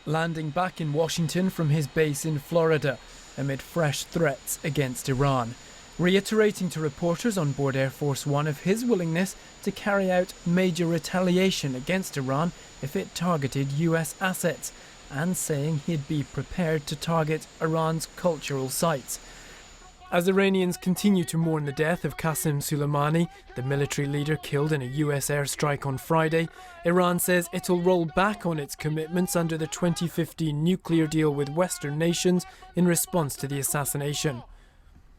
landing back in Washington from his base in Florida amid fresh threats against Iran, reiterating to reporters on board Air Force One of his willingness to carry out major retaliation against Iran if it targeted US assets, and saying he'd be prepared to target Iran's cultural sites. As Iranians continue to mourn the death of Qasem Soleimani, the military leader killed in a US airstrike on Friday, Iran says it'll roll back on its commitments under the 2015 nuclear deal with Western nations in response to the assassination.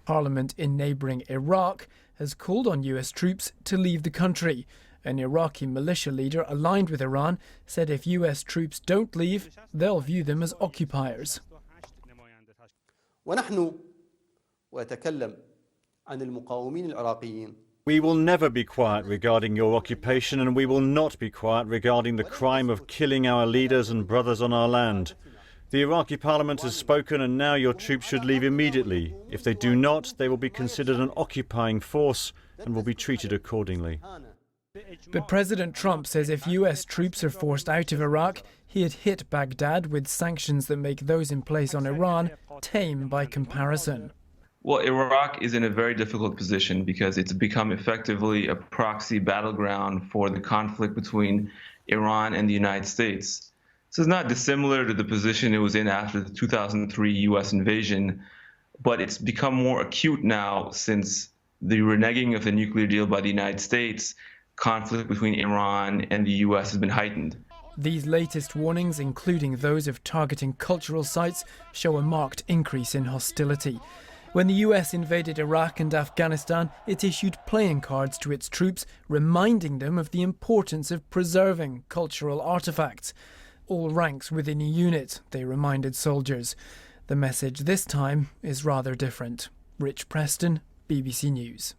Parliament in neighbouring Iraq has called on US troops to leave the country. An Iraqi militia leader aligned with Iran said if US troops don't leave, they'll view them as occupiers. We will never be quiet regarding your occupation, and we will not be quiet regarding the crime of killing our leaders and brothers on our land. The Iraqi parliament has spoken, and now your troops should leave immediately. If they do not, they will be considered an occupying force and will be treated accordingly. But President Trump says if US troops are forced out of Iraq, he'd hit Baghdad with sanctions that make those in place on Iran tame by comparison. Well, Iraq is in a very difficult position because it's become effectively a proxy battleground for the conflict between Iran and the United States. So it's not dissimilar to the position it was in after the 2003 U.S. invasion, but it's become more acute now since the reneging of the nuclear deal by the United States. Conflict between Iran and the U.S. has been heightened. These latest warnings, including those of targeting cultural sites, show a marked increase in hostility. When the US invaded Iraq and Afghanistan, it issued playing cards to its troops, reminding them of the importance of preserving cultural artefacts. All ranks within a unit, they reminded soldiers. The message this time is rather different. Rich Preston, BBC News.